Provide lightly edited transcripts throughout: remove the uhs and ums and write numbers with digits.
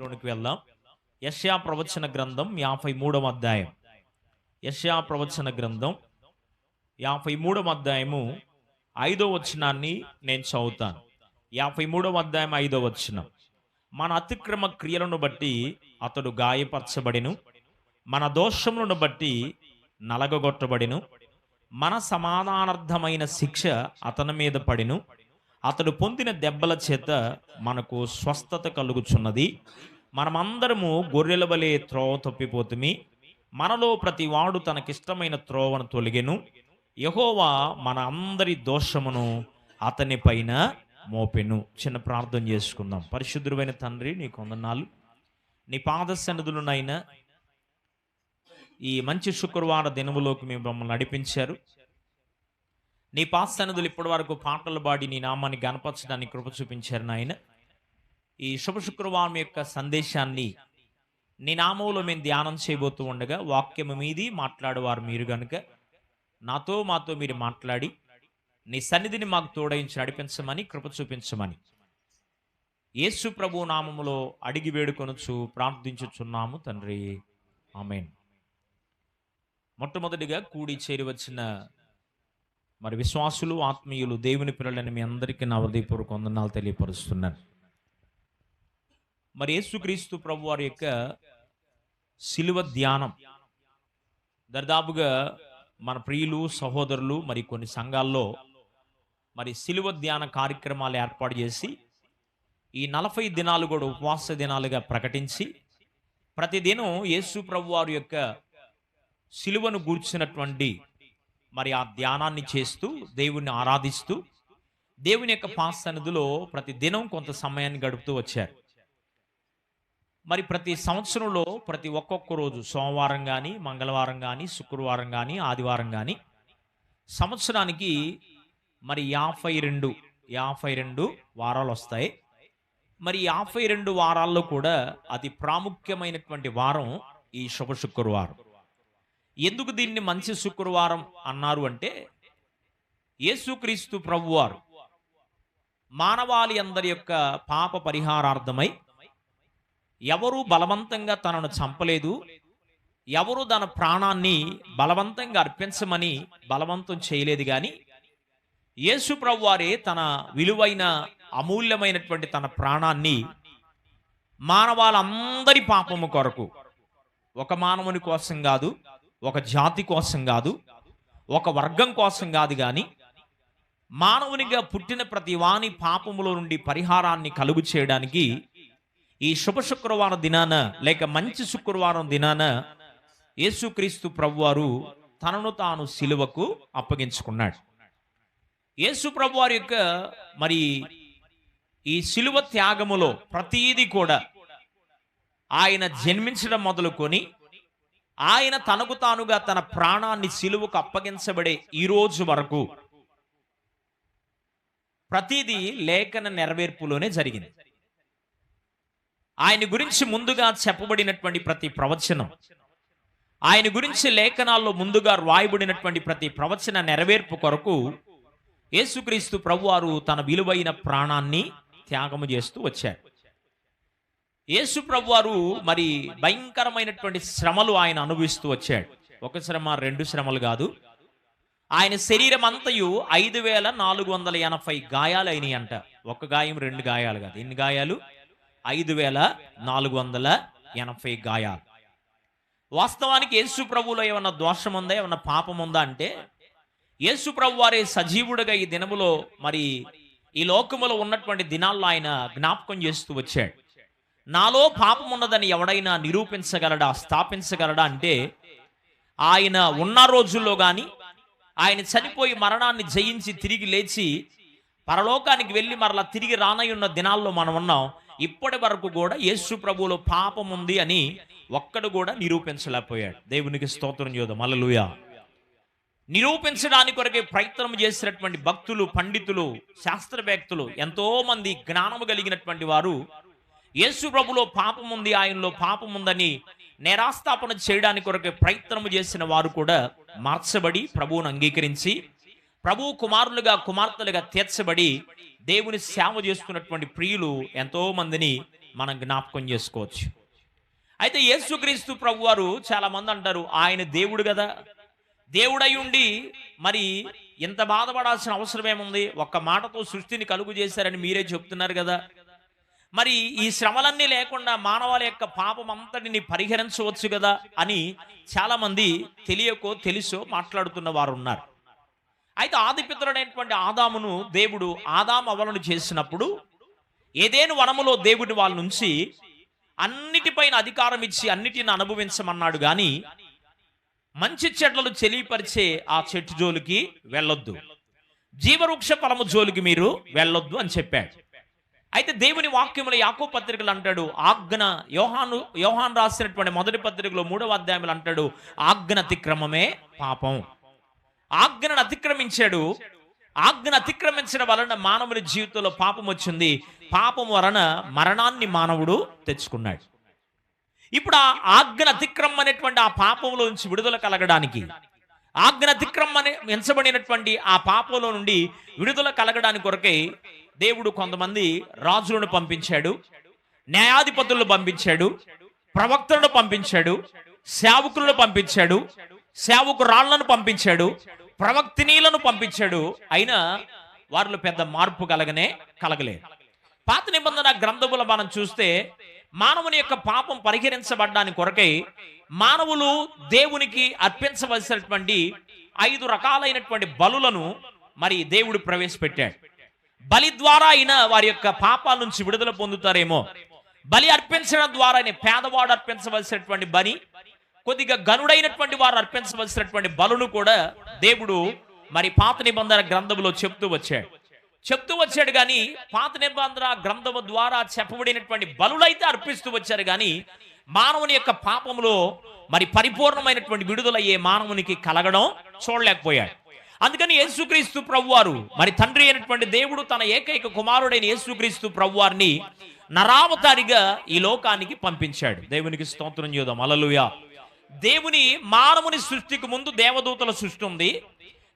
వాక్యంలోనికి వెళ్దాం. యెషయా ప్రవచన గ్రంథం 53వ అధ్యాయం. యెషయా ప్రవచన గ్రంథం 53వ అధ్యాయము 5వ వచనాన్ని నేను చదువుతాను. 53వ అధ్యాయం 5వ వచనం. మన అతిక్రమ క్రియలను బట్టి అతడు గాయపరచబడెను, మన దోషములను బట్టి నలగగొట్టబడెను, మన సమాధానార్థమైన శిక్ష అతని మీద పడెను, అతడు పొందిన దెబ్బల చేత మనకు స్వస్థత కలుగుచున్నది. మనమందరము గొర్రెల వలె త్రోవ తప్పిపోతుమి, మనలో ప్రతి వాడు తనకిష్టమైన త్రోవను తొలగెను. యెహోవా మన అందరి దోషమును అతని పైన మోపెను. చిన్న ప్రార్థన చేసుకుందాం. పరిశుద్ధుడైన తండ్రి, నీకు వందనాలు. నీ పాద సన్నిధులనైనా ఈ మంచి శుక్రవార దినములోకి మేము మమ్మల్ని నడిపించారు. నీ పాద సన్నిధులు ఇప్పటి వరకు పాటలు పాడి నీ నామాన్ని గణపరచడానికి కృప చూపించారు నాయన. ఈ శుభ శుక్రవారం యొక్క సందేశాన్ని నీ నామంలో మేము ధ్యానం చేయబోతూ ఉండగా వాక్యము మీది మాట్లాడేవారు మీరు గనుక మాతో మీరు మాట్లాడి నీ సన్నిధిని మాకు తోడయించి నడిపించమని కృప చూపించమని యేసు ప్రభు నామములో అడిగి వేడుకొనుచు ప్రార్థించుచున్నాము తండ్రి, ఆమేన్. మొట్టమొదటిగా కూడి చేరి వచ్చిన మరి విశ్వాసులు, ఆత్మీయులు, దేవుని పిల్లలని మీ అందరికీ నా హృదయపూర్వక వందనాలు తెలియపరుస్తున్నాను. మరి యేసుక్రీస్తు ప్రభు వారి యొక్క శిలువ ధ్యానం దర్దాపుగా మన ప్రియులు, సహోదరులు మరి కొన్ని సంఘాల్లో మరి శిలువ ధ్యాన కార్యక్రమాలు ఏర్పాటు చేసి ఈ 40 దినాలు కూడా ఉపవాస దినాలుగా ప్రకటించి ప్రతిదినం యేసు ప్రభు వారి యొక్క శిలువను గూర్చినటువంటి మరి ఆ ధ్యానాన్ని చేస్తూ దేవుణ్ణి ఆరాధిస్తూ దేవుని యొక్క పాద సన్నిధిలో ప్రతి దినం కొంత సమయాన్ని గడుపుతూ వచ్చారు. మరి ప్రతి సంవత్సరంలో ప్రతి ఒక్కొక్క రోజు సోమవారం కానీ, మంగళవారం కానీ, శుక్రవారం కానీ, ఆదివారం కానీ సంవత్సరానికి మరి 52 వారాలు వస్తాయి. మరి 52 వారాల్లో కూడా అతి ప్రాముఖ్యమైనటువంటి వారం ఈ శుభ శుక్రవారం. ఎందుకు దీన్ని మంచి శుక్రవారం అన్నారు అంటే, యేసుక్రీస్తు ప్రభువారు మానవాళి అందరి యొక్క పాప పరిహారార్థమై ఎవరు బలవంతంగా తనను చంపలేదు, ఎవరు తన ప్రాణాన్ని బలవంతంగా అర్పించమని బలవంతం చేయలేదు. కానీ యేసు ప్రభువారే తన విలువైన అమూల్యమైనటువంటి తన ప్రాణాన్ని మానవాళ్ళందరి పాపము కొరకు, ఒక మానవుని కోసం కాదు, ఒక జాతి కోసం కాదు, ఒక వర్గం కోసం కాదు, కానీ మానవునిగా పుట్టిన ప్రతి వాని పాపములో నుండి పరిహారాన్ని కలుగు చేయడానికి ఈ శుభ శుక్రవారం దినాన లేక మంచి శుక్రవారం దినాన యేసుక్రీస్తు ప్రభువారు తనను తాను శిలువకు అప్పగించుకున్నాడు. యేసు ప్రభువారి యొక్క మరి ఈ శిలువ త్యాగములో ప్రతీది కూడా ఆయన జన్మించడం మొదలుకొని ఆయన తనకు తానుగా తన ప్రాణాన్ని శిలువకు అప్పగించబడే ఈ రోజు వరకు ప్రతీది లేఖన నెరవేర్పులోనే జరిగింది. ఆయన గురించి ముందుగా చెప్పబడినటువంటి ప్రతి ప్రవచనం, ఆయన గురించి లేఖనాల్లో ముందుగా రాయబడినటువంటి ప్రతి ప్రవచన నెరవేర్పు కొరకు యేసుక్రీస్తు ప్రభువారు తన విలువైన ప్రాణాన్ని త్యాగము చేస్తూ వచ్చారు. యేసు ప్రభువారు మరి భయంకరమైనటువంటి శ్రమలు ఆయన అనుభవిస్తూ వచ్చాడు. ఒక శ్రమ, 2 శ్రమలు కాదు. ఆయన శరీరం అంతయు 5480 గాయాలు అయినాయి అంట. ఒక గాయం, 2 గాయాలు కాదు. ఎన్ని గాయాలు? 5480 గాయాలు. వాస్తవానికి యేసు ప్రభువులో ఏమన్నా దోషం ఉందా, ఏమన్నా పాపం ఉందా అంటే, యేసు ప్రభు వారే సజీవుడిగా ఈ దినములో మరి ఈ లోకములో ఉన్నటువంటి దినాల్లో ఆయన జ్ఞాపకం చేస్తూ వచ్చాడు. నాలో పాపం ఉన్నదని ఎవడైనా నిరూపించగలడా, స్థాపించగలడా అంటే, ఆయన ఉన్న రోజుల్లో కానీ, ఆయన చనిపోయి మరణాన్ని జయించి తిరిగి లేచి పరలోకానికి వెళ్ళి మరలా తిరిగి రానయ్యున్న దినాల్లో మనం ఉన్నాం. ఇప్పటి వరకు కూడా యేసు ప్రభువులో పాపం ఉంది అని ఒక్కడు కూడా నిరూపించలేకపోయాడు. దేవునికి స్తోత్రం చేద్దాం. హల్లెలూయా. నిరూపించడానికి కొరకే ప్రయత్నం చేసినటువంటి భక్తులు, పండితులు, శాస్త్రవేత్తలు, ఎంతో మంది జ్ఞానము కలిగినటువంటి వారు యేసు ప్రభులో పాపం ఉంది, ఆయనలో పాపం ఉందని నేరాస్థాపన చేయడానికి కొరకే ప్రయత్నము చేసిన వారు కూడా మార్చబడి ప్రభువును అంగీకరించి ప్రభు కుమారులుగా, కుమార్తెలుగా తీర్చబడి దేవుని సేవ చేస్తున్నటువంటి ప్రియులు ఎంతో మందిని మనం జ్ఞాపకం చేసుకోవచ్చు. అయితే యేసుక్రీస్తు ప్రభువారు చాలా మంది అంటారు ఆయన దేవుడు కదా, దేవుడై ఉండి మరి ఇంత బాధపడాల్సిన అవసరం ఏముంది, ఒక్క మాటతో సృష్టిని కలుగు చేశారని మీరే చెప్తున్నారు కదా, మరి ఈ శ్రమలన్నీ లేకుండా మానవాళి యొక్క పాపం అంతటిని పరిహరించవచ్చు కదా అని చాలా మంది తెలియకో తెలుసో మాట్లాడుతున్న వారు ఉన్నారు. అయితే ఆదిపితరుడైనటువంటి ఆదామును దేవుడు ఆదాము అవ్వలను చేసినప్పుడు ఏదేను వనములో దేవుడి వాళ్ళ నుంచి అన్నిటిపైన అధికారం ఇచ్చి అన్నిటిని అనుభవించమన్నాడు గాని మంచి చెట్లను చెలిపరిచే ఆ చెట్టు జోలికి వెళ్ళొద్దు, జీవవృక్ష ఫలము జోలికి మీరు వెళ్ళొద్దు అని చెప్పాడు. అయితే దేవుని వాక్యములో యాకోబు పత్రికలు అంటాడు ఆజ్ఞ, యోహాను రాసినటువంటి మొదటి పత్రికలో 3వ అధ్యాయంలో అంటాడు ఆజ్ఞ అతిక్రమమే పాపం. ఆజ్ఞను అతిక్రమించాడు, ఆజ్ఞను అతిక్రమించడం వలన మానవుని జీవితంలో పాపం వచ్చింది, పాపం వలన మరణాన్ని మానవుడు తెచ్చుకున్నాడు. ఇప్పుడు ఆ ఆజ్ఞను అతిక్రమం అనేటువంటి ఆ పాపంలో నుంచి విడుదల కలగడానికి, ఆజ్ఞను అతిక్రమం ఎంచబడినటువంటి ఆ పాపంలో నుండి విడుదల కలగడానికి కొరకై దేవుడు కొంతమంది రాజులను పంపించాడు, న్యాయాధిపతులను పంపించాడు, ప్రవక్తలను పంపించాడు, సేవకులను పంపించాడు, సేవకురాళ్లను పంపించాడు, ప్రవక్తినీలను పంపించాడు. అయినా వారిలో పెద్ద మార్పు కలగలేదు. పాత నిబంధన గ్రంథములు మనం చూస్తే మానవుని యొక్క పాపం పరిహరించబడ్డానికి కొరకై మానవులు దేవునికి అర్పించవలసినటువంటి 5 రకాలైనటువంటి బలులను మరి దేవుడు ప్రవేశపెట్టాడు. బలి ద్వారా అయినా వారి యొక్క పాపాల నుంచి విడుదల పొందుతారేమో. బలి అర్పించడం ద్వారా పేదవాడు అర్పించవలసినటువంటి బలి, కొద్దిగా గనుడైనటువంటి వారు అర్పించవలసినటువంటి బలును కూడా దేవుడు మరి పాత నిబంధన గ్రంథంలో చెప్తూ వచ్చాడు కానీ పాత నిబంధన గ్రంథము ద్వారా చెప్పబడినటువంటి బలులైతే అర్పిస్తూ వచ్చారు కానీ మానవుని యొక్క పాపములో మరి పరిపూర్ణమైనటువంటి విడుదలయ్యే మానవునికి కలగడం చూడలేకపోయాడు. అందుకని యేసుక్రీస్తు ప్రభువారు మరి తండ్రి అయినటువంటి దేవుడు తన ఏకైక కుమారుడైన యేసుక్రీస్తు ప్రభువారిని నరావతారిగా ఈ లోకానికి పంపించాడు. దేవునికి స్తోత్రం చేద్దాం. హల్లెలూయా. దేవుని మానవుని సృష్టికి ముందు దేవదూతల సృష్టి ఉంది.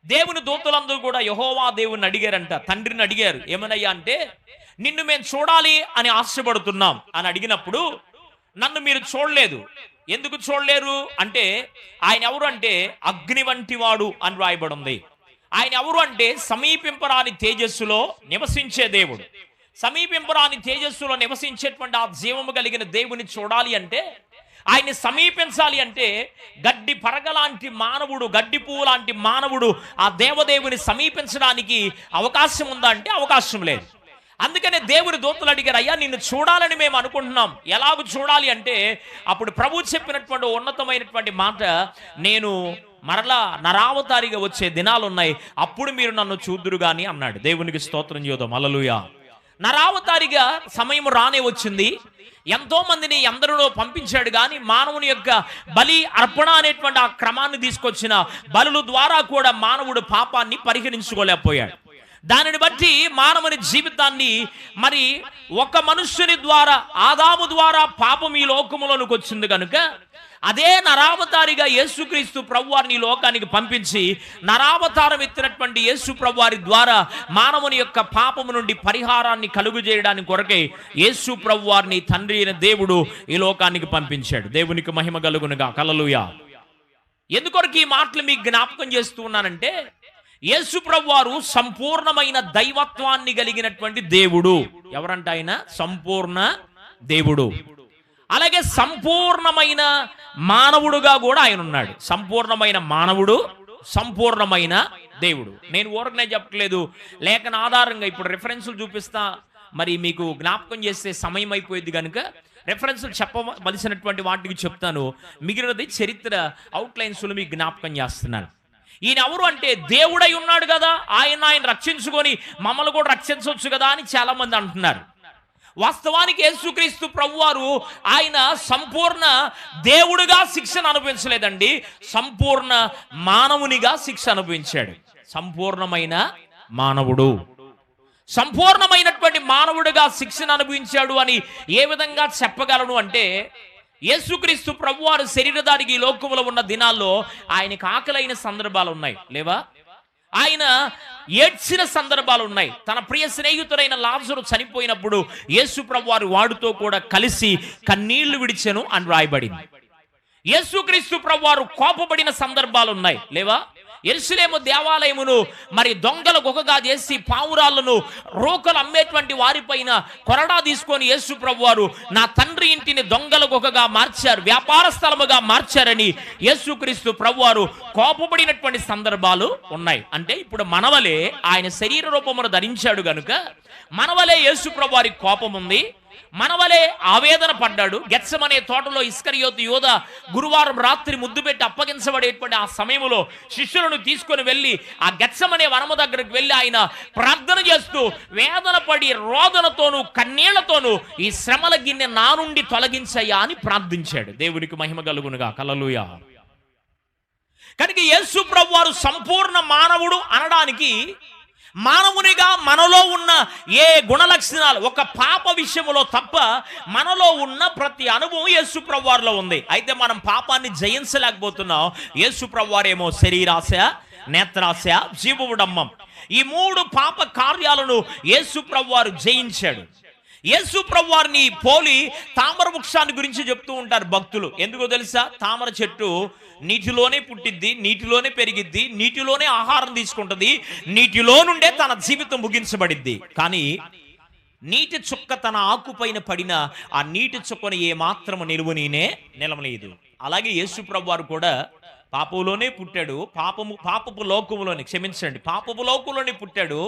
దేవుని దూతలందరూ కూడా యెహోవా దేవుని అడిగారంట, తండ్రిని అడిగారు, ఏమనయ్యా అంటే నిన్ను మేము చూడాలి అని ఆశపడుతున్నాం అని అడిగినప్పుడు నన్ను మీరు చూడలేదు, ఎందుకు చూడలేరు అంటే ఆయన ఎవరు అంటే అగ్ని వంటి వాడు అని రాయబడి ఉంది. ఆయన ఎవరు అంటే సమీపింపరాని తేజస్సులో నివసించే దేవుడు. సమీపింపరాని తేజస్సులో నివసించేటువంటి ఆ జీవము కలిగిన దేవుని చూడాలి అంటే, ఆయన్ని సమీపించాలి అంటే గడ్డి పరగలాంటి మానవుడు, గడ్డి పువ్వు లాంటి మానవుడు ఆ దేవదేవుని సమీపించడానికి అవకాశం ఉందా అంటే అవకాశం లేదు. అందుకనే దేవుని దూతలు అడిగారు, అయ్యా నిన్ను చూడాలని మేము అనుకుంటున్నాం, ఎలాగ చూడాలి అంటే అప్పుడు ప్రభు చెప్పినటువంటి ఉన్నతమైనటువంటి మాట, నేను మరలా నరావతారిగా వచ్చే దినాలు ఉన్నాయి, అప్పుడు మీరు నన్ను చూద్దురు గాని అన్నాడు. దేవునికి స్తోత్రం చేద్దాం. హల్లెలూయా. నరావతారిగా సమయం రానే వచ్చింది. ఎంతో మందిని ఎందరినో పంపించాడు కానీ మానవుని యొక్క బలి అర్పణ అనేటువంటి ఆ క్రమాన్ని తీసుకొచ్చిన బలుల ద్వారా కూడా మానవుడు పాపాన్ని పరిహరించుకోలేకపోయాడు. దానిని బట్టి మానవుని జీవితాన్ని మరి ఒక మనుష్యుని ద్వారా, ఆదాము ద్వారా పాపం ఈ లోకములోనికి వచ్చింది కనుక అదే నరావతారిగా యేసుక్రీస్తు ప్రభువారిని లోకానికి పంపించి నరావతారం ఎత్తినటువంటి యేసు ప్రభువారి ద్వారా మానవుని యొక్క పాపము నుండి పరిహారాన్ని కలుగు చేయడానికి కొరకై యేసు ప్రభువారిని తండ్రి అయిన దేవుడు ఈ లోకానికి పంపించాడు. దేవునికి మహిమ కలుగునుగా. హల్లెలూయా. ఎందుకొరకు ఈ మాటలు మీకు జ్ఞాపకం చేస్తూ ఉన్నానంటే, యేసు ప్రభువారు సంపూర్ణమైన దైవత్వాన్ని కలిగినటువంటి దేవుడు. ఎవరంట ఆయన? సంపూర్ణ దేవుడు. అలాగే సంపూర్ణమైన మానవుడుగా కూడా ఆయన ఉన్నాడు. సంపూర్ణమైన మానవుడు, సంపూర్ణమైన దేవుడు. నేను ఊరకనే చెప్పట్లేదు, లేఖన ఆధారంగా ఇప్పుడు రెఫరెన్సులు చూపిస్తా, మరి మీకు జ్ఞాపకం చేస్తే సమయం అయిపోయింది కనుక రెఫరెన్సులు చెప్పవలసినటువంటి వాటికి చెప్తాను, మిగిలినది చరిత్ర అవుట్లైన్స్లో మీకు జ్ఞాపకం చేస్తున్నాను. ఈయన ఎవరు అంటే దేవుడై ఉన్నాడు కదా, ఆయన రక్షించుకొని మమ్మల్ని కూడా రక్షించవచ్చు కదా అని చాలా మంది అంటున్నారు. వాస్తవానికి యేసుక్రీస్తు ప్రభువారు ఆయన సంపూర్ణ దేవుడిగా శిక్షను అనుభవించలేదండి, సంపూర్ణ మానవునిగా శిక్ష అనుభవించాడు. సంపూర్ణమైన మానవుడు, సంపూర్ణమైనటువంటి మానవుడిగా శిక్షను అనుభవించాడు అని ఏ విధంగా చెప్పగలను అంటే, యేసుక్రీస్తు ప్రభువారు శరీరధారికి ఈ లోకములో ఉన్న దినాల్లో ఆయనకు ఆకలైన సందర్భాలు ఉన్నాయి లేవా? ఆయన ఏడ్చిన సందర్భాలు ఉన్నాయి. తన ప్రియ స్నేహితుడైన లాజరు చనిపోయినప్పుడు యేసు ప్రభువారు వాడితో కూడా కలిసి కన్నీళ్లు విడిచెను అని రాయబడింది. యేసుక్రీస్తు ప్రభువారు కోపపడిన సందర్భాలు ఉన్నాయి, లేవా? యెరూషలేము దేవాలయమును మరి దొంగల గుహగా చేసి పావురాలను రోకలు అమ్మేటువంటి వారిపైన కొరడా తీసుకొని యేసు ప్రభువారు నా తండ్రి ఇంటిని దొంగల గుహగా మార్చారు, వ్యాపార స్థలముగా మార్చారని యేసుక్రీస్తు ప్రభువారు కోపపడినటువంటి సందర్భాలు ఉన్నాయి. అంటే ఇప్పుడు మనవలే ఆయన శరీర రూపమును ధరించాడు గనుక మనవలే యేసు ప్రభువారికి కోపం ఉంది, మనవలే ఆవేదన పడ్డాడు. గెత్సెమనే తోటలో ఇస్కరియోతు యోధ గురువారం రాత్రి ముద్దు పెట్టి అప్పగించబడేటువంటి ఆ సమయంలో శిష్యులను తీసుకొని వెళ్ళి ఆ గెత్సెమనే వనము దగ్గరికి వెళ్ళి ఆయన ప్రార్థన చేస్తూ వేదన పడి రోదనతోనూ కన్నీళ్లతోనూ ఈ శ్రమల గిన్నె నా నుండి తొలగించయ్యా అని ప్రార్థించాడు. దేవునికి మహిమ కలుగునుగా. హల్లెలూయా. కనుక యేసు ప్రభువారు సంపూర్ణ మానవుడు అనడానికి మానవునిగా మనలో ఉన్న ఏ గుణలక్షణాలు, ఒక పాప విషయంలో తప్ప మనలో ఉన్న ప్రతి అనుభవం యేసు ప్రభువారిలో ఉంది. అయితే మనం పాపాన్ని జయించలేకపోతున్నాం. యేసు ప్రభువారేమో శరీరాశ, నేత్రాశ, జీవముడమ్మం, ఈ 3 పాప కార్యాలను యేసు ప్రభువారు జయించాడు. యేసు ప్రభువారిని పోలి తామర వృక్షాన్ని గురించి చెప్తూ ఉంటారు భక్తులు. ఎందుకో తెలుసా? తామర చెట్టు నీటిలోనే పుట్టిద్ది, నీటిలోనే పెరిగిద్ది, నీటిలోనే ఆహారం తీసుకుంటుంది, నీటిలో నుండే తన జీవితం ముగించబడిద్ది. కానీ నీటి చుక్క తన ఆకుపైన పడిన ఆ నీటి చుక్కను ఏ మాత్రము నిలవలేదు. అలాగే యేసు ప్రభువారు కూడా పాపంలోనే పుట్టాడు, పాపపు లోకములోని పాపపు లోకంలోనే పుట్టాడు,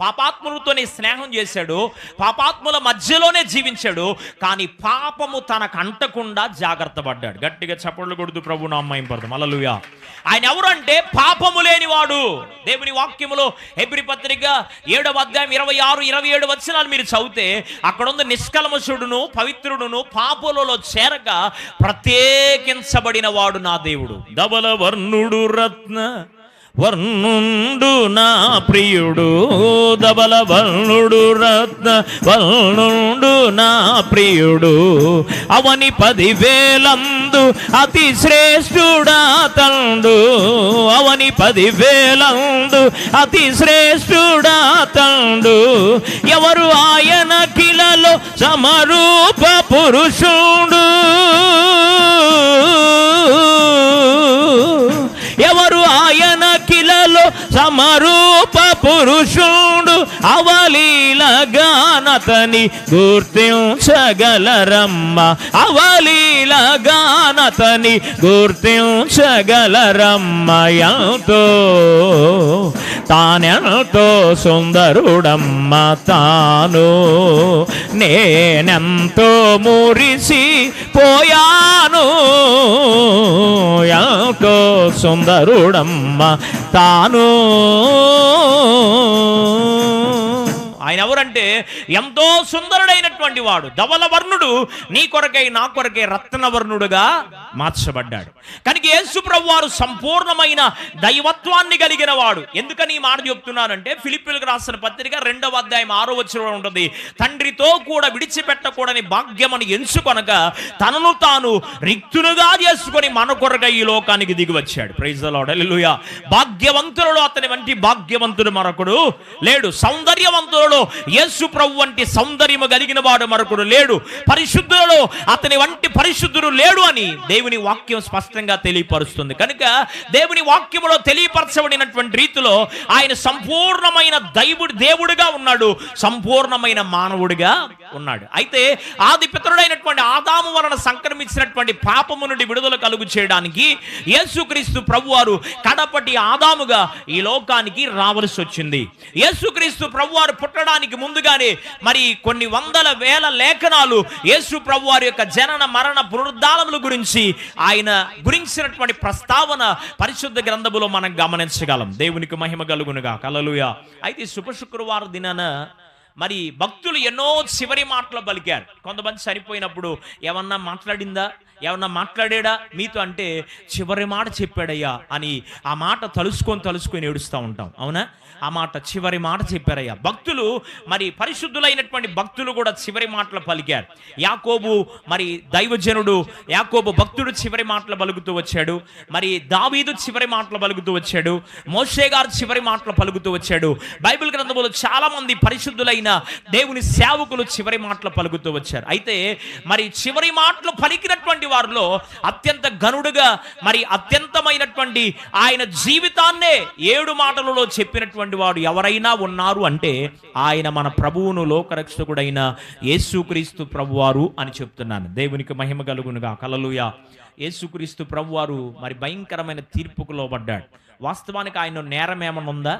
పాపాత్ములతోనే స్నేహం చేశాడు, పాపాత్ముల మధ్యలోనే జీవించాడు. కానీ పాపము తనకు అంటకుండా జాగ్రత్త పడ్డాడు. గట్టిగా చప్పట్లు కొడుతూ ప్రభు నామం పడతాం. హల్లెలూయా. ఆయన ఎవరంటే పాపము లేనివాడు. దేవుని వాక్యములో హెబ్రీ పత్రిక 7వ అధ్యాయం 26-27 వచనాలు మీరు చదివితే అక్కడ ఉంది, నిష్కల్మషుడును పవిత్రుడును పాపులలో చేరక ప్రత్యేకించబడిన వాడు నా దేవుడు. ధవల వర్ణుడు రత్న వర్ణుండు నా ప్రియుడు, ధవల వర్ణుడు రత్న వర్ణుండు నా ప్రియుడు, అవని 10,000 అతి శ్రేష్ఠుడా తండు, అవని 10,000 అతి శ్రేష్ఠుడా తండు, ఎవరు ఆయన కిలలో సమరూప పురుషుడు, ఎవరు ఆయన కిలలో సమరూప పురుషుడు, అవలీలగానతని గుర్తించగలరమ్మ, అవలీలగానతని గుర్తించగలరమ్మ, ఎంతో తానెంతో సుందరుడమ్మ తాను, నేనెంతో మురిసి పోయాను, ఎంతో సుందరుడమ్మ తాను. ఆయన ఎవరంటే ఎంతో సుందరుడైనటువంటి వాడు, ధవల వర్ణుడు, నీ కొరకై నా కొరకై రత్నవర్ణుడుగా మార్చబడ్డాడు. కనుక యేసు ప్రభువారు సంపూర్ణమైన దైవత్వాన్ని కలిగిన వాడు. ఎందుకని ఈ మాట చెప్తున్నానంటే ఫిలిప్పీయులకు రాసిన పత్రిక 2వ అధ్యాయం 6వ వచనంలో ఉంటుంది, తండ్రితో కూడా విడిచిపెట్టకూడని భాగ్యమని ఎంచుకొనక తనను తాను రిక్తునుగా చేసుకొని మన కొరకై ఈ లోకానికి దిగి వచ్చాడు. Praise the lord. హల్లెలూయా. భాగ్యవంతులలో అతని వంటి భాగ్యవంతుడు మరొకడు లేడు. సౌందర్యవంతులలో యేసు ప్రభు వంటి సౌందర్యము కలిగిన వాడు మరొకడు లేడు. పరిశుద్ధులలో అతని వంటి పరిశుద్ధుడు లేడు అని దేవుని వాక్యం స్పష్టంగా తెలియపరుస్తుంది. కనుక దేవుని వాక్యములో తెలియపరచబడినటువంటి రీతిలో ఆయన సంపూర్ణమైన దేవుడిగా ఉన్నాడు, సంపూర్ణమైన మానవుడిగా ఉన్నాడు. అయితే ఆది పితరుడైనటువంటి ఆదాము వలన సంక్రమించినటువంటి పాపము నుండి విడుదల కలుగు చేయడానికి యేసుక్రీస్తు ప్రభువారు కడపటి ఆదాముగా ఈ లోకానికి రావలసి వచ్చింది. యేసుక్రీస్తు ప్రభువారు పుట్టడానికి ముందుగానే మరి కొన్ని వందల వేల లేఖనాలు యేసు ప్రభువారి యొక్క జనన మరణ పునరుద్ధానముల గురించి ఆయన గురించినటువంటి ప్రస్తావన పరిశుద్ధ గ్రంథములో మనం గమనించగలం. దేవునికి మహిమ కలుగునుగా. హల్లెలూయా. అయితే శుభ శుక్రవారం దినాన మరి భక్తులు ఎన్నో చివరి మాటలు పలికారు. కొంతమంది చనిపోయినప్పుడు ఏమన్నా మాట్లాడిందా, ఏమన్నా మాట్లాడాడా మీతో అంటే చివరి మాట చెప్పాడయ్యా అని ఆ మాట తలుసుకొని ఏడుస్తూ ఉంటాం. అవునా? ఆ మాట చివరి మాట చెప్పారయ్యా. భక్తులు మరి పరిశుద్ధులైనటువంటి భక్తులు కూడా చివరి మాటలు పలికారు. యాకోబు మరి దైవజనుడు యాకోబు భక్తుడు చివరి మాటలు పలుకుతూ వచ్చాడు. మరి దావీదు చివరి మాటలు పలుకుతూ వచ్చాడు. మోషే గారు చివరి మాటలు పలుకుతూ వచ్చాడు. బైబిల్ గ్రంథంలో చాలా మంది పరిశుద్ధులైన దేవుని సేవకులు చివరి మాటలు పలుకుతూ వచ్చారు. అయితే మరి చివరి మాటలు పలికినటువంటి వారిలో అత్యంత గనుడుగా మరి అత్యంతమైనటువంటి ఆయన జీవితాన్నే 7 మాటలలో చెప్పినటువంటి వాడు ఎవరైనా ఉన్నారు అంటే ఆయన మన ప్రభువును లోకరక్షకుడైన యేసుక్రీస్తు ప్రభువారు అని చెప్తున్నాను. దేవునికి మహిమ కలుగునుగా. హల్లెలూయా. యేసుక్రీస్తు ప్రభువారు మరి భయంకరమైన తీర్పుకు లోబడ్డాడు. వాస్తవానికి ఆయన నేరం ఏమైనా ఉందా?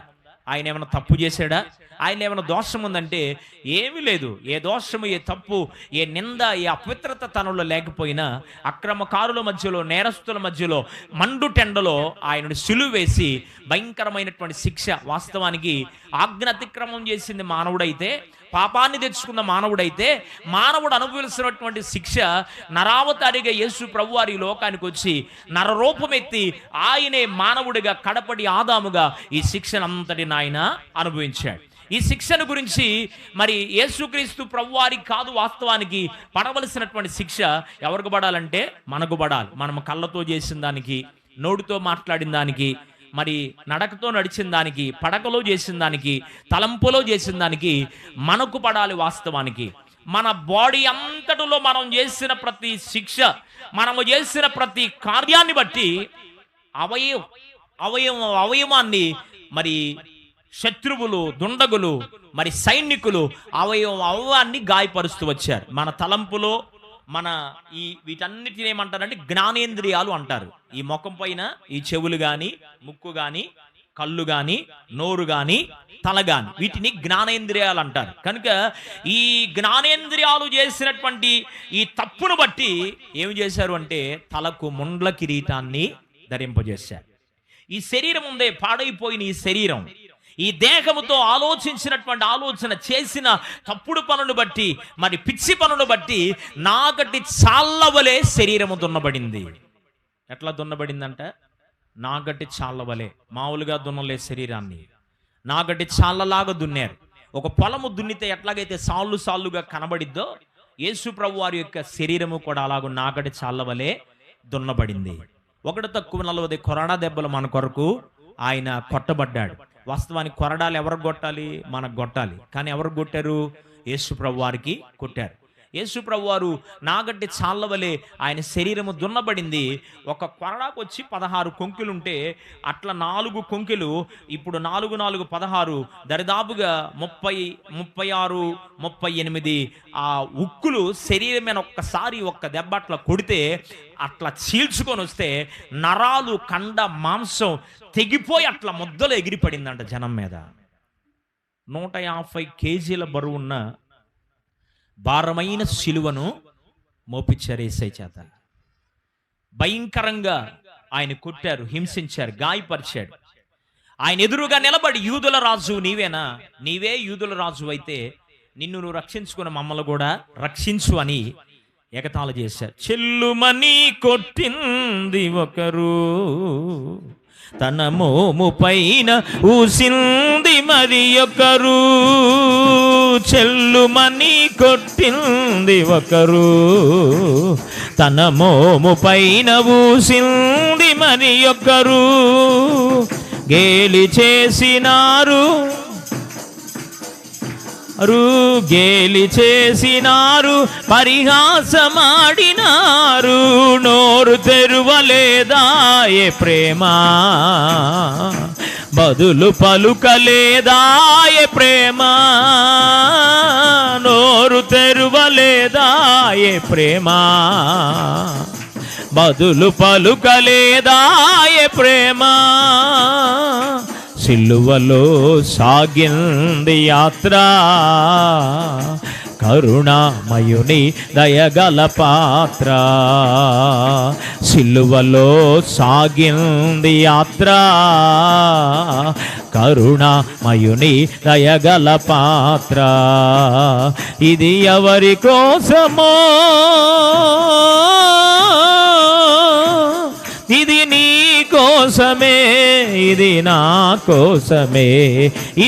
ఆయన ఏమైనా తప్పు చేశాడా? ఆయన ఏమైనా దోషం ఉందంటే ఏమీ లేదు. ఏ దోషము, ఏ తప్పు, ఏ నింద, ఏ అపవిత్రత తనలో లేకపోయినా అక్రమకారుల మధ్యలో, నేరస్తుల మధ్యలో మండుటెండలో ఆయనను సిలువ వేసి భయంకరమైనటువంటి శిక్ష. వాస్తవానికి ఆజ్ఞ అతిక్రమం చేసింది మానవుడైతే, పాపాన్ని తెచ్చుకున్న మానవుడైతే మానవుడు అనుభవిస్తున్నటువంటి శిక్ష నరావతారిగా యేసు ప్రభువారి లోకానికి వచ్చి నరరూపమెత్తి ఆయనే మానవుడిగా కడపడి ఆదాముగా ఈ శిక్షనంతటిని ఆయన అనుభవించాడు. ఈ శిక్షను గురించి మరి యేసుక్రీస్తు ప్రభువారికి కాదు వాస్తవానికి పడవలసినటువంటి శిక్ష ఎవరికి పడాలంటే మనకు పడాలి. మనం కళ్ళతో చేసిన దానికి, నోటితో మాట్లాడిన దానికి, మరి నడకతో నడిచిన దానికి, పడకలో చేసిన దానికి, తలంపులో చేసిన దానికి మనకు పడాలి. వాస్తవానికి మన బాడీ అంతటిలో మనం చేసిన ప్రతి శిక్ష, మనము చేసిన ప్రతి కార్యాన్ని బట్టి అవయవాన్ని మరి శత్రువులు, దుండగులు, మరి సైనికులు అవయవాన్ని గాయపరుస్తూ వచ్చారు. మన తలంపులో మన వీటన్నిటిని ఏమంటారంటే జ్ఞానేంద్రియాలు అంటారు. ఈ ముఖం పైన ఈ చెవులు గాని, ముక్కు గాని, కళ్ళు గాని, నోరు గాని, తల గాని, వీటిని జ్ఞానేంద్రియాలు అంటారు. కనుక ఈ జ్ఞానేంద్రియాలు చేసినటువంటి ఈ తప్పును బట్టి ఏమి చేశారు అంటే తలకు ముండ్ల కిరీటాన్ని ధరింపజేశారు. ఈ శరీరం ఉందే, పాడైపోయిన ఈ శరీరం, ఈ దేహముతో ఆలోచించినటువంటి ఆలోచన, చేసిన తప్పుడు పనులు బట్టి, మరి పిచ్చి పనులు బట్టి నాగటి చాళ్ళవలే శరీరము దున్నబడింది. ఎట్లా దున్నబడిందంట? నాగటి చాళ్ళవలే. మామూలుగా దున్నలే శరీరాన్ని, నాగటి చాళ్ళలాగా దున్నారు. ఒక పొలము దున్నితే ఎట్లాగైతే సాళ్ళుగా కనబడిద్దో యేసు ప్రభు వారి యొక్క శరీరము కూడా అలాగూ నాగటి చాళ్ళవలే దున్నబడింది. 1-40 కొరడా దెబ్బలు మన కొరకు ఆయన కొట్టబడ్డాడు. వాస్తవానికి కొరడాలు ఎవరికి కొట్టాలి? మనకు కొట్టాలి. కానీ ఎవరికి కొట్టారు? యేసు ప్రభు వారికి కొట్టారు. యేసు ప్రభు వారు నాగట్టి చాళ్ళవలే ఆయన శరీరము దున్నబడింది. ఒక కొరడాకు వచ్చి 16 కొంకులుంటే అట్లా 4 కొంకులు, ఇప్పుడు 4 4 16, దరిదాపుగా 30 36 38 ఆ ఉక్కులు శరీరం మీద ఒక్కసారి ఒక్క దెబ్బ అట్లా కొడితే అట్లా చీల్చుకొని వస్తే నరాలు, కండ, మాంసం తెగిపోయి అట్లా ముద్దలు ఎగిరిపడిందంట జనం మీద. 150 కేజీల బరువున్న భారమైన శిలువను మోపించారు యేసయ్య చేత. భయంకరంగా ఆయన కొట్టారు, హింసించారు, గాయపరిచాడు. ఆయన ఎదురుగా నిలబడి యూదుల రాజు నీవేనా? నీవే యూదుల రాజు అయితే నిన్ను నువ్వు రక్షించుకుని మమ్మల్ని కూడా రక్షించు అని ఎగతాళి చేశారు. చెల్లుమని కొట్టింది ఒకరు, తన మోము పైన ఊసింది మరి ఒకరు. చెల్లుమని కొట్టింది ఒకరు, తన మోము పైన ఊసింది మరి ఒకరు. గేలి చేసినారు, గేలి చేసినారు, పరిహాసమాడినారు. నోరు తెరువలేదాయే ప్రేమ, బదులు పలుకలేదాయే ప్రేమ. నోరు తెరువలేదాయే ప్రేమ, బదులు పలుకలేదాయే ప్రేమ. సిలువలో సాగింది యాత్ర, కరుణామయుని దయగల పాత్ర. సిలువలో సాగింది యాత్ర, కరుణామయుని దయగల పాత్ర. ఇది ఎవరి కోసమో, ఇది నీ కోసమే, ఇది నా కోసమే,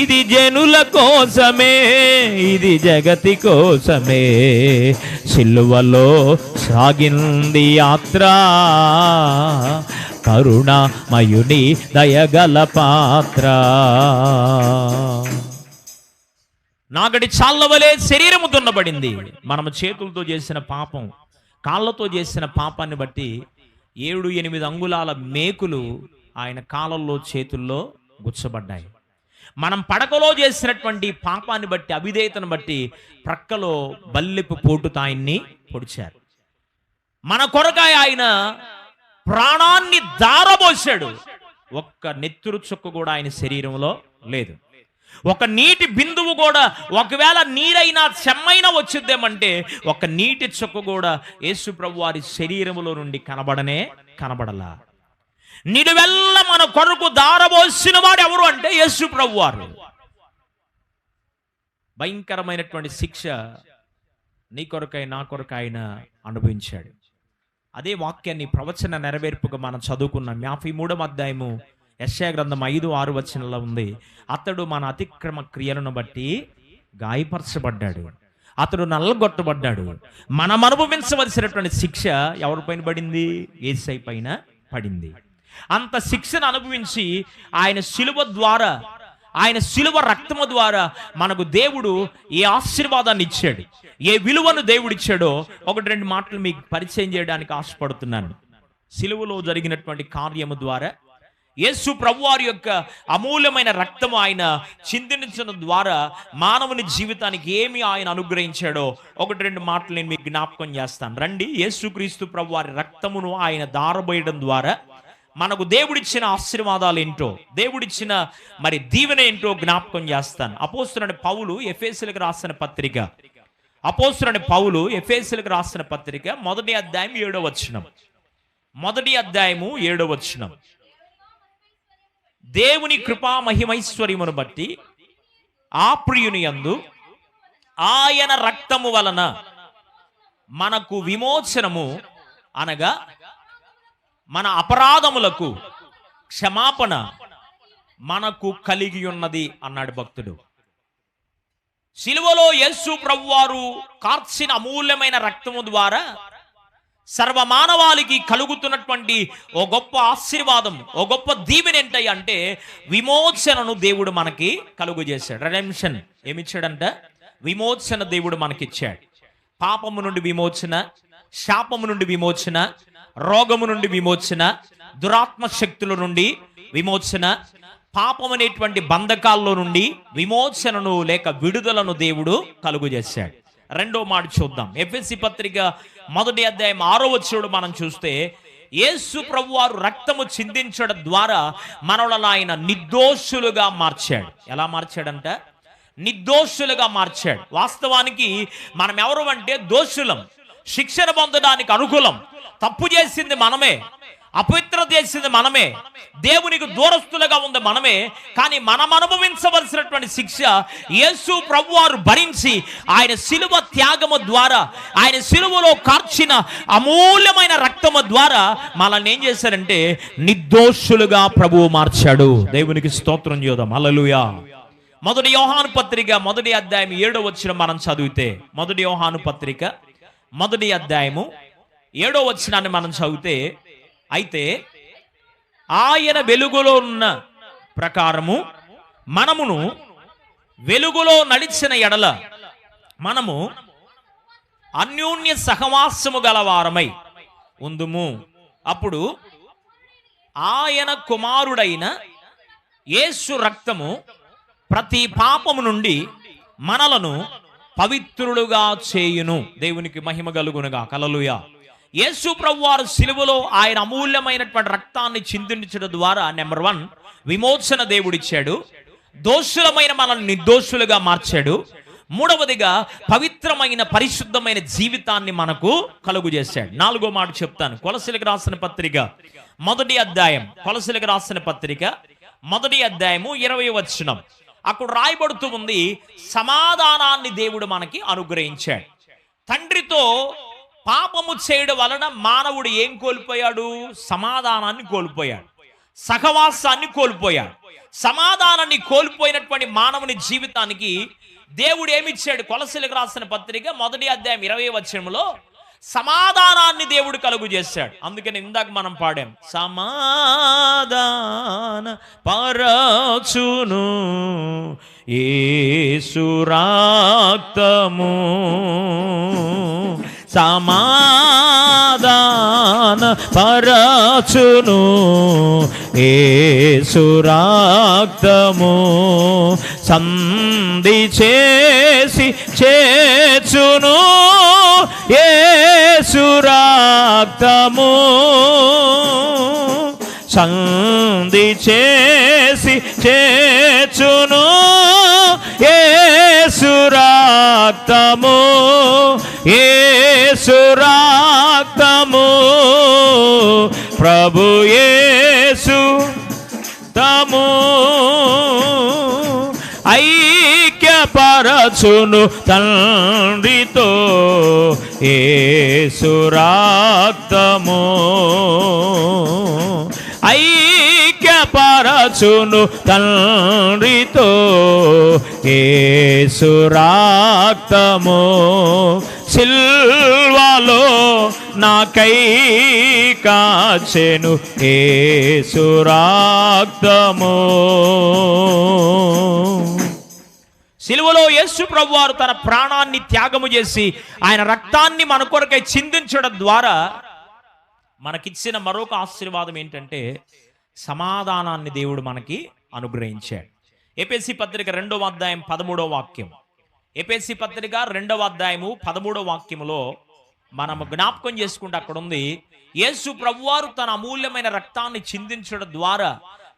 ఇది జనుల కోసమే, ఇది జగతి కోసమే. సిలువలో సాగింది యాత్ర, కరుణామయుని దయగల పాత్ర. నాగడి చాళ్ళవలే శరీరము దున్నబడింది. మనము చేతులతో చేసిన పాపం, కాళ్ళతో చేసిన పాపాన్ని బట్టి 7-8 అంగుళాల మేకులు ఆయన కాళ్ళల్లో చేతుల్లో గుచ్చబడ్డాయి. మనం పడకలో చేసినటువంటి పాపాన్ని బట్టి, అవిధేయతను బట్టి ప్రక్కలో బల్లెపు పోటుతో ఆయన్ని పొడిచారు. మన కొరకాయ ఆయన ప్రాణాన్ని దారబోసాడు. ఒక్క నెత్తురు చుక్క కూడా ఆయన శరీరంలో లేదు. ఒక నీటి బిందువు కూడా, ఒకవేళ నీరైనా చెమ్మైనా వచ్చిద్దేమంటే ఒక నీటి చుక్క కూడా యేసు ప్రభు వారి శరీరములో నుండి కనబడలా. నిలువెల్ల మన కొరకు దారబోసిన వాడు ఎవరు అంటే యేసు ప్రభు వారు. భయంకరమైనటువంటి శిక్ష నీ కొరకై నా కొరకు ఆయన అనుభవించాడు. అదే వాక్యాన్ని ప్రవచన నెరవేర్పుగా మనం చదువుకున్నాం. 53వ అధ్యాయము యెషయా గ్రంథం 5-6 వచనంలో ఉంది. అతడు మన అతిక్రమ క్రియలను బట్టి గాయపరచబడ్డాడు, అతడు నల్లగొట్టబడ్డాడు. మనం అనుభవించవలసినటువంటి శిక్ష ఎవరిపైన పడింది? యేసయ్య పైన పడింది. అంత శిక్షను అనుభవించి ఆయన శిలువ ద్వారా, ఆయన శిలువ రక్తము ద్వారా మనకు దేవుడు ఏ ఆశీర్వాదాన్ని ఇచ్చాడు, ఏ విలువను దేవుడిచ్చాడో 1-2 మాటలు మీకు పరిచయం చేయడానికి ఆశపడుతున్నాను. శిలువలో జరిగినటువంటి కార్యము ద్వారా, యేసు ప్రభువారి యొక్క అమూల్యమైన రక్తము ఆయన చిందించడం ద్వారా మానవుని జీవితానికి ఏమి ఆయన అనుగ్రహించాడో 1-2 మాటలు నేను మీకు జ్ఞాపకం చేస్తాను. రండి, యేసుక్రీస్తు ప్రభువారి రక్తమును ఆయన దారబోయడం ద్వారా మనకు దేవుడిచ్చిన ఆశీర్వాదాలు ఏంటో, దేవుడిచ్చిన మరి దీవెన ఏంటో జ్ఞాపకం చేస్తాను. అపోస్తలుడైన పౌలు ఎఫెసీయులకు రాసిన పత్రిక, అపోస్తలుడైన పౌలు ఎఫెసీయులకు రాసిన పత్రిక 1వ అధ్యాయం 7వ వచనం. 1వ అధ్యాయము 7వ వచనం. దేవుని కృపా మహిమైశ్వర్యమును బట్టి ఆ ప్రియుని యందు ఆయన రక్తము వలన మనకు విమోచనము, అనగా మన అపరాధములకు క్షమాపణ మనకు కలిగి ఉన్నది అన్నాడు భక్తుడు. సిలువలో యేసు ప్రభువారు కార్చిన అమూల్యమైన రక్తము ద్వారా సర్వమానవాళికి కలుగుతున్నటువంటి ఓ గొప్ప ఆశీర్వాదం, ఓ గొప్ప దీవెన ఏంటి అంటే విమోచనను దేవుడు మనకి కలుగు చేశాడు. రెడెంప్షన్ ఏమిచ్చాడంట? విమోచన దేవుడు మనకిచ్చాడు. పాపము నుండి విమోచన, శాపము నుండి విమోచన, రోగము నుండి విమోచన, దురాత్మ శక్తుల నుండి విమోచన, పాపం అనేటువంటి బంధకాల్లో నుండి విమోచనను లేక విడుదలను దేవుడు కలుగు చేశాడు. 2వ మాట చూద్దాం. ఎఫెసీ పత్రిక 1వ అధ్యాయం 6వ వచనం మనం చూస్తే, యేసు ప్రభువారు రక్తము చిందించడం ద్వారా మనలను ఆయన నిర్దోషులుగా మార్చాడు. ఎలా మార్చాడంట? నిర్దోషులుగా మార్చాడు. వాస్తవానికి మనం ఎవరు అంటే దోషులం, శిక్షణ పొందడానికి అనుకూలం. తప్పు చేసింది మనమే, అపవిత్రత చేసింది మనమే, దేవునికి దూరస్తులుగా ఉంది మనమే. కానీ మనం అనుభవించవలసినటువంటి శిక్ష యేసు ప్రభువారు భరించి ఆయన శిలువ త్యాగము ద్వారా, ఆయన శిలువలో కార్చిన అమూల్యమైన రక్తము ద్వారా మనల్ని ఏం చేశారంటే నిర్దోషులుగా ప్రభువు మార్చాడు. దేవునికి స్తోత్రం చేద్దాం. హల్లెలూయా. 1 యోహాను పత్రిక 1వ అధ్యాయం 7వ వచనం మనం చదివితే, 1 యోహాను పత్రిక 1వ అధ్యాయము 7వ వచనాన్ని మనం చదివితే, అయితే ఆయన వెలుగులో ఉన్న ప్రకారము మనమును వెలుగులో నడిచిన ఎడల మనము అన్యోన్య సహవాసము గలవారమై ఉందుము. అప్పుడు ఆయన కుమారుడైన యేసు రక్తము ప్రతి పాపము నుండి మనలను పవిత్రులుగా చేయును. దేవునికి మహిమ కలుగునుగా. హల్లెలూయా. యేసు ప్రభువారు సిలువలో ఆయన అమూల్యమైనటువంటి రక్తాన్ని చిందించడం ద్వారా నెంబర్ 1 విమోచన దేవుడిచ్చాడు. దోషులమైన మనల్ని నిర్దోషులుగా మార్చాడు. 3వదిగా పవిత్రమైన పరిశుద్ధమైన జీవితాన్ని మనకు కలుగు చేశాడు. 4వ మాట చెప్తాను. కొలసీలకు రాసిన పత్రిక 1వ అధ్యాయం, కొలసీలకు రాసిన పత్రిక మొదటి అధ్యాయము 20వ వచనం. అక్కడ రాయబడుతూ ఉంది, సమాధానాన్ని దేవుడు మనకి అనుగ్రహించాడు. తండ్రితో పాపము చేయడం వలన మానవుడు ఏం కోల్పోయాడు? సమాధానాన్ని కోల్పోయాడు, సహవాసాన్ని కోల్పోయాడు. సమాధానాన్ని కోల్పోయినటువంటి మానవుని జీవితానికి దేవుడు ఏమిచ్చాడు? కొలసీలకు రాసిన పత్రిక మొదటి అధ్యాయం 20వ వచనంలో సమాధానాన్ని దేవుడు కలుగు చేశాడు. అందుకని ఇందాక మనం పాడాం, సమాధాన పరచును యేసు రక్తము, సమాధాన పరచును యేసు రక్తము, సంధి చేసి చేర్చును యేసు రక్తము, సంధి చేసి చేర్చును యేసు రక్తము, యేసు రక్తము, ప్రభు యేసు తము ఐక్యపరచును తండ్రితో యేసు రక్తము, ఐక్యపరచును తండ్రితో యేసు రక్తము, సిల్వలో నాకై కాచెను యేసు రక్తము. సిలువలో యేసు ప్రభువారు తన ప్రాణాన్ని త్యాగము చేసి ఆయన రక్తాన్ని మన కొరకై చిందించడం ద్వారా మనకిచ్చిన మరొక ఆశీర్వాదం ఏంటంటే సమాధానాన్ని దేవుడు మనకి అనుగ్రహించాడు. ఎఫెసీ పత్రిక 2వ అధ్యాయం 13వ వాక్యం. ఎఫెసీ పత్రిక 2వ అధ్యాయము 13వ వాక్యములో మనము జ్ఞాపకం చేసుకుంటే అక్కడ ఉంది, యేసు ప్రభువారు తన అమూల్యమైన రక్తాన్ని చిందించడం ద్వారా,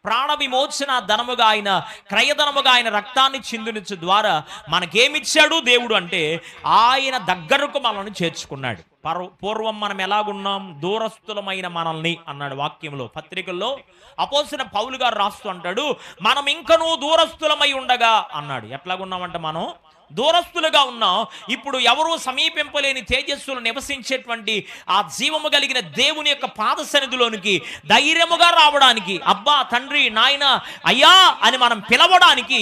ప్రాణ విమోచన ధనముగా ఆయన క్రయధనముగా ఆయన రక్తాన్ని చిందించడం ద్వారా మనకేమిచ్చాడు దేవుడు అంటే ఆయన దగ్గరకు మనల్ని చేర్చుకున్నాడు. పూర్వం మనం ఎలాగున్నాం? దూరస్తులమైన మనల్ని అన్నాడు వాక్యంలో. పత్రికల్లో అపోస్తలుడైన పౌలు గారు రాస్తూ అంటాడు, మనం ఇంకనూ దూరస్తులమై ఉండగా అన్నాడు. ఎట్లాగున్నామంటే మనం దూరస్తులుగా ఉన్నాం. ఇప్పుడు ఎవరూ సమీపింపలేని తేజస్సులు నివసించేటువంటి ఆ జీవము కలిగిన దేవుని యొక్క పాద సన్నిధిలోనికి ధైర్యముగా రావడానికి, అబ్బా తండ్రి నాయన అయ్యా అని మనం పిలవడానికి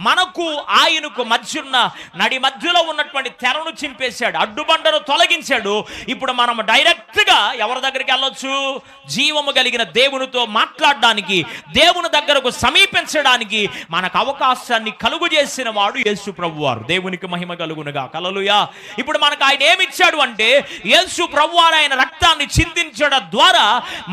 మనకు ఆయనకు మధ్యున్న నడి మధ్యలో ఉన్నటువంటి తెరను చింపేశాడు, అడ్డుబండను తొలగించాడు. ఇప్పుడు మనం డైరెక్ట్గా ఎవరి దగ్గరికి వెళ్ళొచ్చు? జీవము కలిగిన దేవునితో మాట్లాడడానికి, దేవుని దగ్గరకు సమీపించడానికి మనకు అవకాశాన్ని కలుగు చేసిన వాడు యేసు ప్రభువారు. దేవునికి మహిమ కలుగునుగా. హల్లెలూయా. ఇప్పుడు మనకు ఆయన ఏమిచ్చాడు అంటే యేసు ప్రభువారు ఆయన రక్తాన్ని చిందించడం ద్వారా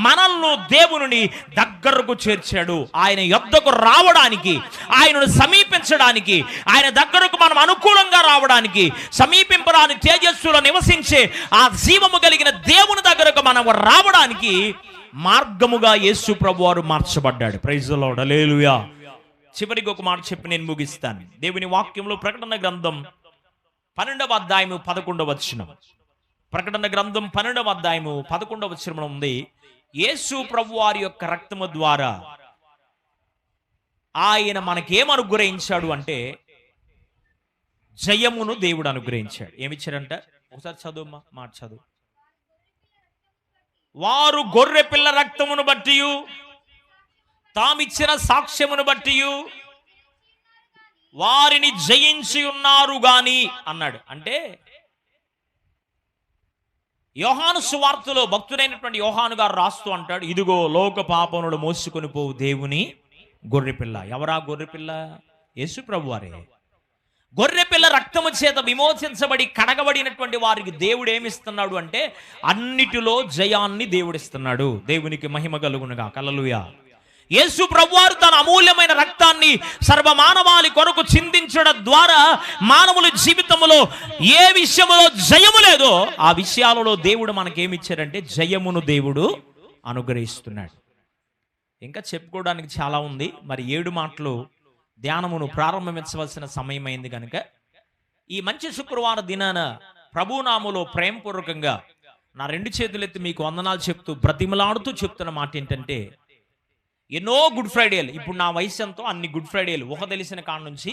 మనల్ని దేవుని దగ్గరకు చేర్చాడు. ఆయన యొద్దకు రావడానికి, ఆయనను సమీపించడానికి, ఆయన దగ్గరకు మనం అనుకూలంగా రావడానికి, సమీపింపరాని తేజస్సులో నివసించే ఆ జీవము కలిగిన దేవుని దగ్గరకు మనం రావడానికి మార్గముగా యేసు ప్రభువారు మార్చబడ్డాడు. Praise the lord. హల్లెలూయా. చివరికి ఒక మాట చెప్పి నేను ముగిస్తాను. దేవుని వాక్యంలో ప్రకటన గ్రంథం 12వ అధ్యాయము 11వ వచనం. ప్రకటన గ్రంథం 12వ అధ్యాయము 11వ వచనం ఉంది, యేసు ప్రభువారి యొక్క రక్తము ద్వారా ఆయన మనకేం అనుగ్రహించాడు అంటే జయమును దేవుడు అనుగ్రహించాడు. ఏమిచ్చాడంట? ఒకసారి చదువు మాట చదువు. వారు గొర్రె పిల్ల రక్తమును బట్టి తామిచ్చిన సాక్ష్యమును బట్టి వారిని జయించి ఉన్నారు గాని అన్నాడు. అంటే యోహాను సువార్తలో భక్తుడైనటువంటి యోహాను గారు రాస్తూ అంటాడు, ఇదిగో లోక పాపములను మోసుకొని పోవు దేవుని గొర్రెపిల్ల. ఎవరా గొర్రెపిల్ల? యేసు ప్రభువారే. గొర్రెపిల్ల రక్తము చేత విమోచించబడి కడగబడినటువంటి వారికి దేవుడు ఏమిస్తున్నాడు అంటే అన్నిటిలో జయాన్ని దేవుడిస్తున్నాడు. దేవునికి మహిమ కలుగునుగా. హల్లెలూయా. యేసు ప్రభువారు తన అమూల్యమైన రక్తాన్ని సర్వమానవాళి కొరకు చిందించడం ద్వారా మానవుల జీవితంలో ఏ విషయంలో జయము లేదో ఆ విషయాలలో దేవుడు మనకేమిచ్చారంటే జయమును దేవుడు అనుగ్రహిస్తున్నాడు. ఇంకా చెప్పుకోవడానికి చాలా ఉంది. మరి 7 మాటలు ధ్యానమును ప్రారంభించవలసిన సమయం అయింది కనుక ఈ మంచి శుక్రవార దినాన ప్రభునామములో ప్రేమపూర్వకంగా నా 2 చేతులెత్తి మీకు వందనాలు చెప్తూ బ్రతిమలాడుతూ చెప్తున్న మాట ఏంటంటే ఎన్నో గుడ్ ఫ్రైడేలు. ఇప్పుడు నా వయసు ఎంతో అన్ని గుడ్ ఫ్రైడేలు ఊహ తెలిసిన కాడ నుంచి,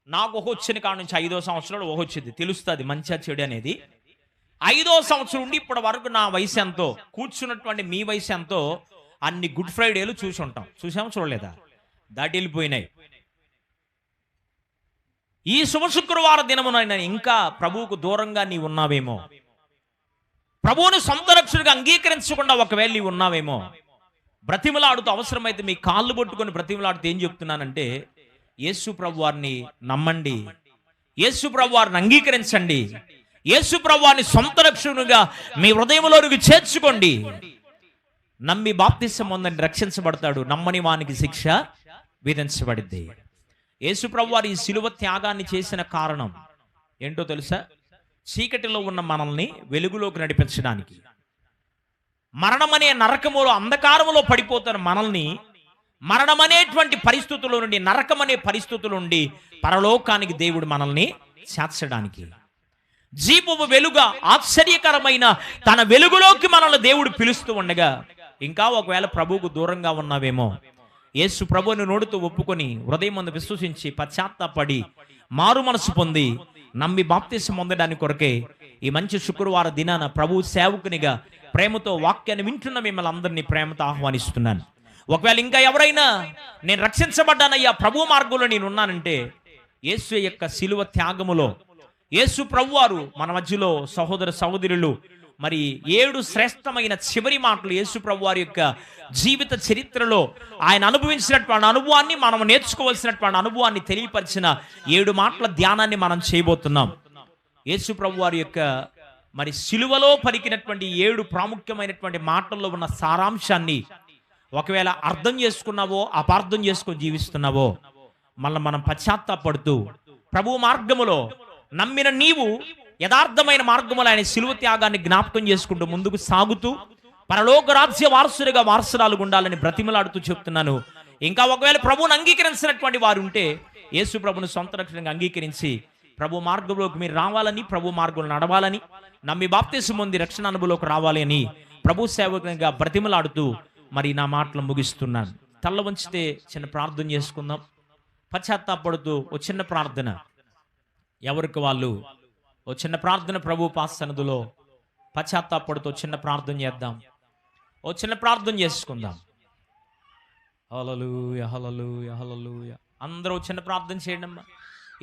నాకు ఊహ వచ్చిన కాడ నుంచి 5వ సంవత్సరంలో ఊహ వచ్చింది, తెలుస్తుంది మంచిగా చెడు అనేది. 5వ సంవత్సరం నుండి ఇప్పటి వరకు నా వయసు ఎంతో, కూర్చున్నటువంటి మీ వయసు ఎంతో, అన్ని గుడ్ ఫ్రైడేలు చూసి ఉంటాం. చూసాము చూడలేదా? దాటి వెళ్ళిపోయినాయి. ఈ శుభ శుక్రవార దినమునైనా ఇంకా ప్రభువుకు దూరంగా నీవు ఉన్నావేమో, ప్రభువుని సొంత రక్షకుడిగా అంగీకరించకుండా ఒకవేళ నీవు ఉన్నావేమో, బ్రతిమలాడుతూ అవసరమైతే మీ కాళ్ళు పట్టుకొని బ్రతిమలాడుతూ ఏం చెప్తున్నానంటే, యేసు ప్రభు వారిని నమ్మండి, యేసు ప్రభు వారిని అంగీకరించండి, యేసు ప్రభు వారిని సొంత రక్షకునిగా మీ హృదయంలోనికి చేర్చుకోండి. నమ్మి బాప్తిసం పొందండి, రక్షించబడతాడు. నమ్మని వానికి శిక్ష విధించబడింది. యేసు ప్రభు వారి ఈ శిలువ త్యాగాన్ని చేసిన కారణం ఏంటో తెలుసా? చీకటిలో ఉన్న మనల్ని వెలుగులోకి నడిపించడానికి. మరణమనే నరకములో అంధకారములో పడిపోతున్న మనల్ని మరణమనేటువంటి పరిస్థితుల నుండి, నరకమనే పరిస్థితుల నుండి పరలోకానికి దేవుడు మనల్ని చేర్చడానికి, జీవపు వెలుగా ఆశ్చర్యకరమైన తన వెలుగులోకి మనల్ని దేవుడు పిలుస్తూ ఉండగా, ఇంకా ఒకవేళ ప్రభువుకు దూరంగా ఉన్నావేమో, యేసు ప్రభువుని నోడుతూ ఒప్పుకొని హృదయమందు విశ్వసించి పశ్చాత్తాపడి మారు మనసు పొంది నమ్మి బాప్తిసం పొందడానికి కొరకే ఈ మంచి శుక్రవార దినాన ప్రభు సేవకునిగా ప్రేమతో వాక్యాన్ని వింటున్న మిమ్మల్ని అందరినీ ప్రేమతో ఆహ్వానిస్తున్నాను. ఒకవేళ ఇంకా ఎవరైనా నేను రక్షించబడ్డానయ్యా, ప్రభు మార్గంలో నేను ఉన్నానంటే, యేసు యొక్క శిలువ త్యాగములో యేసు ప్రభువారు మన మధ్యలో సహోదర సహోదరులు మరి 7 శ్రేష్టమైన చివరి మాటలు యేసు ప్రభువారి యొక్క జీవిత చరిత్రలో ఆయన అనుభవించినటువంటి అనుభవాన్ని, మనం నేర్చుకోవాల్సినటువంటి అనుభవాన్ని తెలియపరిచిన 7 మాటల ధ్యానాన్ని మనం చేయబోతున్నాం. యేసు ప్రభువారి యొక్క మరి సిలువలో పలికినటువంటి 7 ప్రాముఖ్యమైనటువంటి మాటల్లో ఉన్న సారాంశాన్ని ఒకవేళ అర్థం చేసుకున్నావో, అపార్థం చేసుకొని జీవిస్తున్నావో, మళ్ళీ మనం పశ్చాత్తాపడుతూ ప్రభు మార్గములో నమ్మిన నీవు యథార్థమైన మార్గములో ఆయన శిలువ త్యాగాన్ని జ్ఞాపకం చేసుకుంటూ ముందుకు సాగుతూ పరలోక రాజ్య వారసుడిగా వారసురాలు ఉండాలని బ్రతిమలాడుతూ చెప్తున్నాను. ఇంకా ఒకవేళ ప్రభువును అంగీకరించినటువంటి వారు ఉంటే, యేసు ప్రభుని సొంత రక్షణగా అంగీకరించి ప్రభు మార్గంలోకి మీరు రావాలని, ప్రభు మార్గంలో నడవాలని, నమ్మి బాప్తిసం పొంది రక్షణ అనుభవంలోకి రావాలి అని ప్రభు సేవకునిగా బ్రతిమలాడుతూ మరి నా మాటలు ముగిస్తున్నాను. తల్ల వంచితే చిన్న ప్రార్థన చేసుకుందాం. పశ్చాత్తాపడుతూ ఓ చిన్న ప్రార్థన, ఎవరికి వాళ్ళు ఓ చిన్న ప్రార్థన ప్రభు పాసన్నిధిలో పశ్చాత్తాపడుతూ చిన్న ప్రార్థన చేద్దాం. ఓ చిన్న ప్రార్థన చేసుకుందాం. హల్లెలూయా హల్లెలూయా హల్లెలూయా. అందరూ చిన్న ప్రార్థన చేయండి అమ్మా.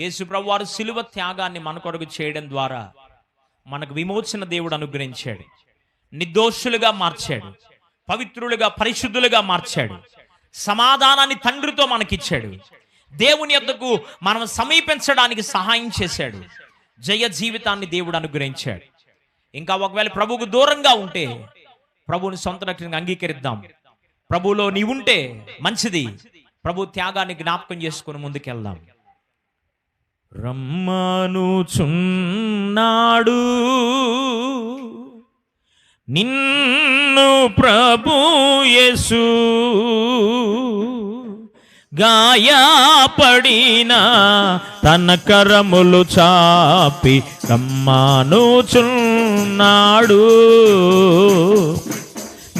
యేసు ప్రభు వారు శిలువ త్యాగాన్ని మన కొరకు చేయడం ద్వారా మనకు విమోచన దేవుడు అనుగ్రహించాడు, నిర్దోషులుగా మార్చాడు, పవిత్రులుగా పరిశుద్ధులుగా మార్చాడు, సమాధానాన్ని తండ్రితో మనకిచ్చాడు, దేవుని యొద్దకు మనం సమీపించడానికి సహాయం చేశాడు, జయ జీవితాన్ని దేవుడు అనుగ్రహించాడు. ఇంకా ఒకవేళ ప్రభువుకు దూరంగా ఉంటే ప్రభువుని సొంత రక్షణగా అంగీకరిద్దాం. ప్రభువులో నీవుంటే మంచిది. ప్రభు త్యాగాన్ని జ్ఞాపకం చేసుకుని ముందుకెళ్దాం. రమ్మనుచున్నాడు నిన్ను ప్రభు యేసు, గాయపడిన తన కరములు చాపి రమ్మనుచున్నాడు.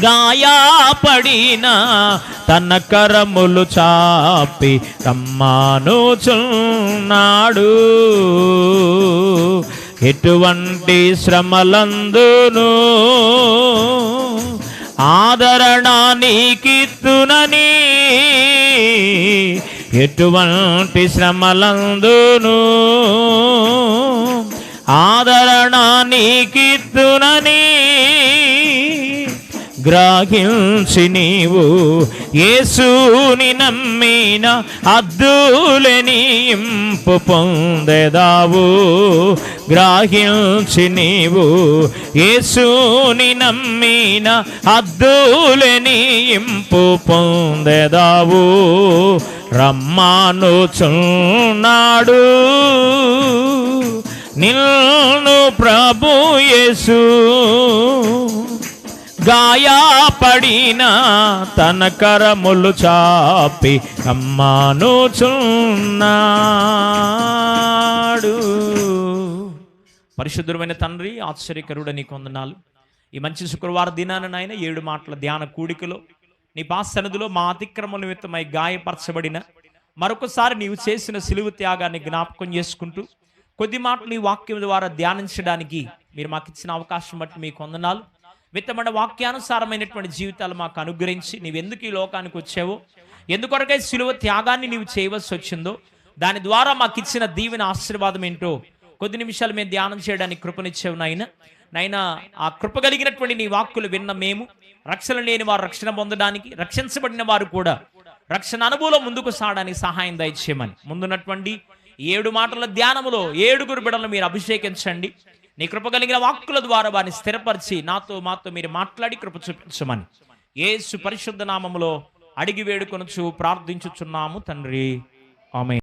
గాయపడిన తన కరములు చాపి రమ్మనుచున్నాడు. ఎటువంటి శ్రమలందును ఆదరణ నీకిత్తునని, ఎటువంటి శ్రమలందును ఆదరణ నీకిత్తునని గ్రహించి నీవు యేసుని నమ్మిన అద్దులని ఇంపు పొందెదావు. గ్రహించి నీవు యేసుని నమ్మిన అద్దులని ఇంపు పొందెదావు. రమ్మనుచున్నాడు నిన్ను ప్రభు యేసు, గాయపడిన తన కరములు చాపి రమ్మనుచున్నాడు. పరిశుద్ధమైన తండ్రి, ఆశ్చర్యకరుడ నీకు వందనాలు. ఈ మంచి శుక్రవార దినాన నాయన 7 మాటల ధ్యాన కూడికలో నీ పాసన్నిధిలో మా అతిక్రమల నిమిత్తమై గాయపరచబడిన మరొకసారి నీవు చేసిన సిలువ త్యాగాన్ని జ్ఞాపకం చేసుకుంటూ కొద్ది మాటలు నీ వాక్యం ద్వారా ధ్యానించడానికి మీరు మాకు ఇచ్చిన అవకాశం బట్టి మీకు వందనాలు. విత్తమైన వాక్యానుసారమైనటువంటి జీవితాలు మాకు అనుగ్రహించి నీవెందుకు ఈ లోకానికి వచ్చావో, ఎందుకొరకై సిలువ త్యాగాన్ని నీవు చేయవలసి వచ్చిందో, దాని ద్వారా మాకు ఇచ్చిన దీవెన ఆశీర్వాదం ఏంటో కొద్ది నిమిషాలు మేము ధ్యానం చేయడానికి కృపనిచ్చావు నాయన. ఆ కృప కలిగినటువంటి నీ వాక్కులు విన్న మేము, రక్షణ లేని వారు రక్షణ పొందడానికి, రక్షించబడిన వారు కూడా రక్షణ అనుభవంలో ముందుకు సాగడానికి సహాయం దయచేయమని ముందున్నటువంటి 7 మాటల ధ్యానములో 7 బిడ్డలను మీరు అభిషేకించండి. నీ కృప కలిగిన వాక్కుల ద్వారా వారిని స్థిరపరిచి మాతో మీరు మాట్లాడి కృప చూపించమని యేసు పరిశుద్ధ నామములో అడిగి వేడుకొనుచు ప్రార్థించుచున్నాము తండ్రి. ఆమేన్.